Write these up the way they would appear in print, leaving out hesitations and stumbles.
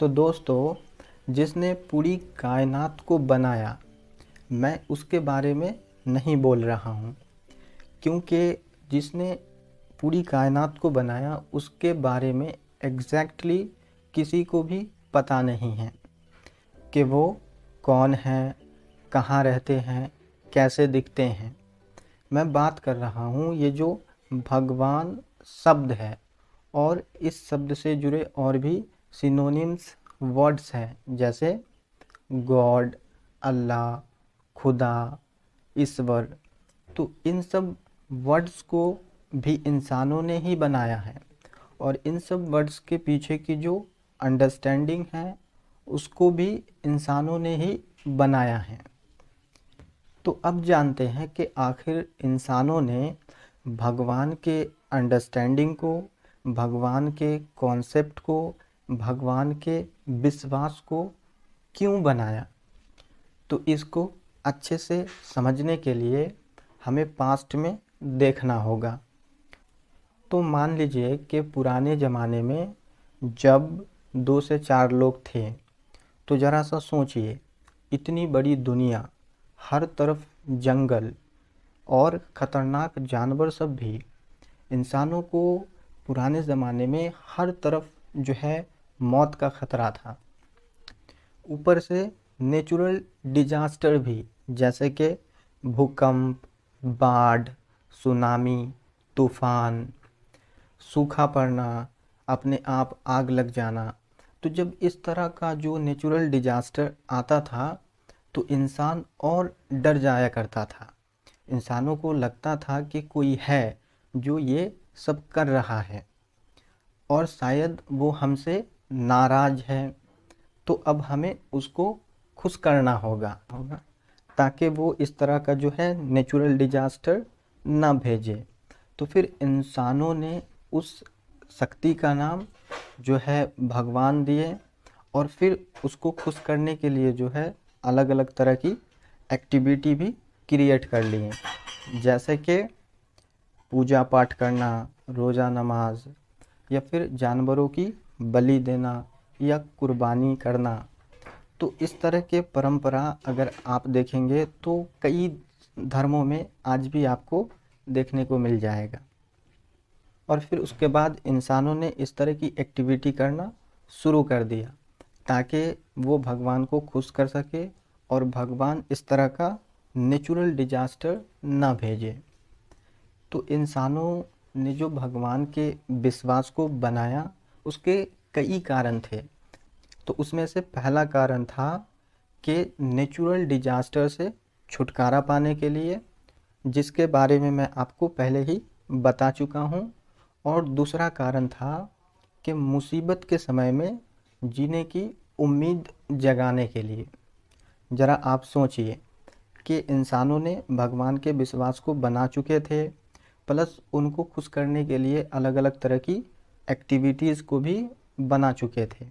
तो दोस्तों, जिसने पूरी कायनात को बनाया, मैं उसके बारे में नहीं बोल रहा हूँ, क्योंकि जिसने पूरी कायनात को बनाया उसके बारे में एग्जैक्टली किसी को भी पता नहीं है कि वो कौन है, कहाँ रहते हैं, कैसे दिखते हैं। मैं बात कर रहा हूँ ये जो भगवान शब्द है और इस शब्द से जुड़े और भी सिनोनिम्स वर्ड्स हैं, जैसे गॉड, अल्लाह, खुदा, ईश्वर। तो इन सब वर्ड्स को भी इंसानों ने ही बनाया है और इन सब वर्ड्स के पीछे की जो अंडरस्टैंडिंग है उसको भी इंसानों ने ही बनाया है। तो अब जानते हैं कि आखिर इंसानों ने भगवान के अंडरस्टैंडिंग को, भगवान के कॉन्सेप्ट को, भगवान के विश्वास को क्यों बनाया। तो इसको अच्छे से समझने के लिए हमें पास्ट में देखना होगा। तो मान लीजिए कि पुराने ज़माने में जब 2 से 4 लोग थे, तो ज़रा सा सोचिए, इतनी बड़ी दुनिया, हर तरफ जंगल और ख़तरनाक जानवर सब भी। इंसानों को पुराने ज़माने में हर तरफ जो है मौत का ख़तरा था। ऊपर से नेचुरल डिजास्टर भी, जैसे कि भूकंप, बाढ़, सुनामी, तूफान, सूखा पड़ना, अपने आप आग लग जाना। तो जब इस तरह का जो नेचुरल डिजास्टर आता था तो इंसान और डर जाया करता था। इंसानों को लगता था कि कोई है जो ये सब कर रहा है और शायद वो हमसे नाराज़ है। तो अब हमें उसको खुश करना होगा ताकि वो इस तरह का जो है नेचुरल डिजास्टर ना भेजे। तो फिर इंसानों ने उस शक्ति का नाम जो है भगवान दिए और फिर उसको खुश करने के लिए जो है अलग अलग तरह की एक्टिविटी भी क्रिएट कर लिए, जैसे कि पूजा पाठ करना, रोज़ा नमाज, या फिर जानवरों की बलि देना या कुर्बानी करना। तो इस तरह के परंपरा अगर आप देखेंगे तो कई धर्मों में आज भी आपको देखने को मिल जाएगा। और फिर उसके बाद इंसानों ने इस तरह की एक्टिविटी करना शुरू कर दिया ताकि वो भगवान को खुश कर सके और भगवान इस तरह का नेचुरल डिजास्टर ना भेजे। तो इंसानों ने जो भगवान के विश्वास को बनाया उसके कई कारण थे। तो उसमें से पहला कारण था कि नेचुरल डिजास्टर से छुटकारा पाने के लिए, जिसके बारे में मैं आपको पहले ही बता चुका हूँ। और दूसरा कारण था कि मुसीबत के समय में जीने की उम्मीद जगाने के लिए। ज़रा आप सोचिए कि इंसानों ने भगवान के विश्वास को बना चुके थे, प्लस उनको खुश करने के लिए अलग अलग तरह की एक्टिविटीज़ को भी बना चुके थे।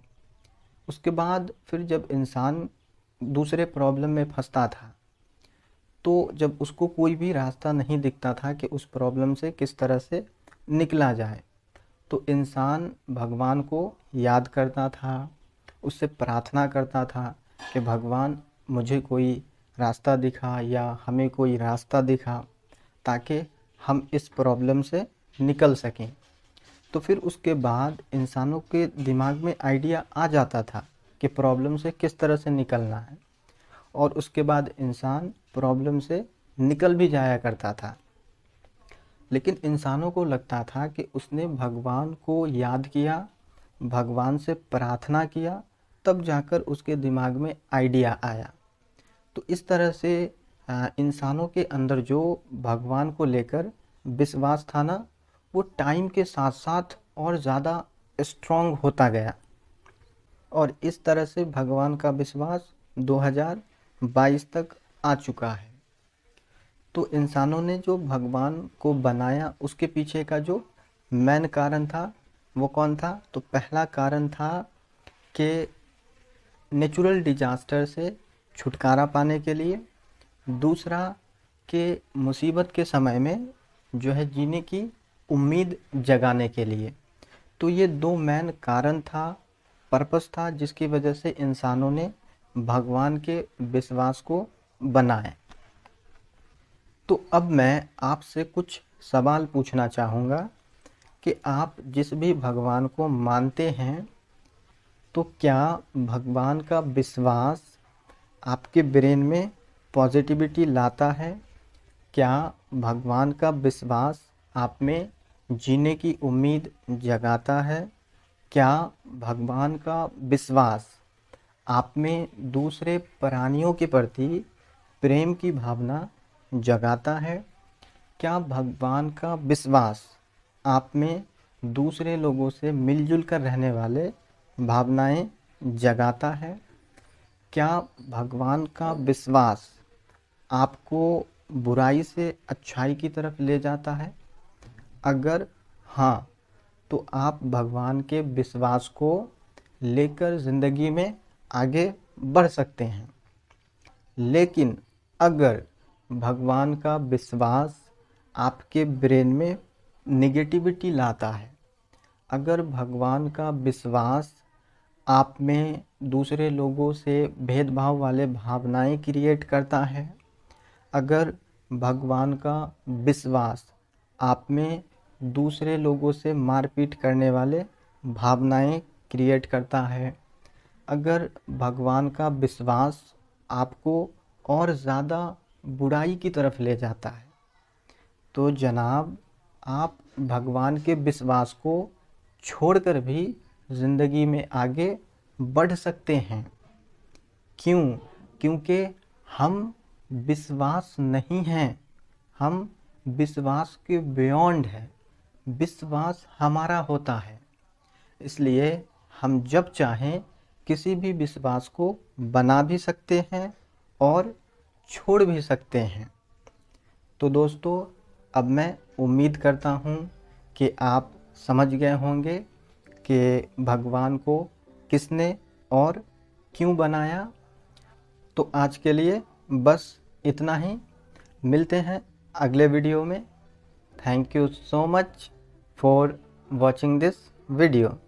उसके बाद फिर जब इंसान दूसरे प्रॉब्लम में फंसता था, तो जब उसको कोई भी रास्ता नहीं दिखता था कि उस प्रॉब्लम से किस तरह से निकला जाए, तो इंसान भगवान को याद करता था, उससे प्रार्थना करता था कि भगवान मुझे कोई रास्ता दिखा या हमें कोई रास्ता दिखा ताकि हम इस प्रॉब्लम से निकल सकें। तो फिर उसके बाद इंसानों के दिमाग में आइडिया आ जाता था कि प्रॉब्लम से किस तरह से निकलना है और उसके बाद इंसान प्रॉब्लम से निकल भी जाया करता था। लेकिन इंसानों को लगता था कि उसने भगवान को याद किया, भगवान से प्रार्थना किया, तब जाकर उसके दिमाग में आइडिया आया। तो इस तरह से इंसानों के अंदर जो भगवान को लेकर विश्वास था ना, वो टाइम के साथ साथ और ज़्यादा स्ट्रॉन्ग होता गया और इस तरह से भगवान का विश्वास 2022 तक आ चुका है। तो इंसानों ने जो भगवान को बनाया उसके पीछे का जो मेन कारण था वो कौन था? तो पहला कारण था कि नेचुरल डिजास्टर से छुटकारा पाने के लिए, दूसरा कि मुसीबत के समय में जो है जीने की उम्मीद जगाने के लिए। तो ये दो मेन कारण था पर्पस था जिसकी वजह से इंसानों ने भगवान के विश्वास को बनाया। तो अब मैं आपसे कुछ सवाल पूछना चाहूँगा कि आप जिस भी भगवान को मानते हैं, तो क्या भगवान का विश्वास आपके ब्रेन में पॉजिटिविटी लाता है? क्या भगवान का विश्वास आप में जीने की उम्मीद जगाता है? क्या भगवान का विश्वास आप में दूसरे प्राणियों के प्रति प्रेम की भावना जगाता है? क्या भगवान का विश्वास आप में दूसरे लोगों से मिलजुल कर रहने वाले भावनाएं जगाता है? क्या भगवान का विश्वास आपको बुराई से अच्छाई की तरफ ले जाता है? अगर हाँ, तो आप भगवान के विश्वास को लेकर ज़िंदगी में आगे बढ़ सकते हैं। लेकिन अगर भगवान का विश्वास आपके ब्रेन में निगेटिविटी लाता है, अगर भगवान का विश्वास आप में दूसरे लोगों से भेदभाव वाले भावनाएं क्रिएट करता है, अगर भगवान का विश्वास आप में दूसरे लोगों से मारपीट करने वाले भावनाएं क्रिएट करता है, अगर भगवान का विश्वास आपको और ज़्यादा बुराई की तरफ ले जाता है, तो जनाब आप भगवान के विश्वास को छोड़कर भी ज़िंदगी में आगे बढ़ सकते हैं। क्यों? क्योंकि हम विश्वास नहीं हैं, हम विश्वास के बियॉन्ड हैं। विश्वास हमारा होता है, इसलिए हम जब चाहें किसी भी विश्वास को बना भी सकते हैं और छोड़ भी सकते हैं। तो दोस्तों, अब मैं उम्मीद करता हूँ कि आप समझ गए होंगे कि भगवान को किसने और क्यों बनाया। तो आज के लिए बस इतना ही। मिलते हैं अगले वीडियो में। Thank you so much for watching this video.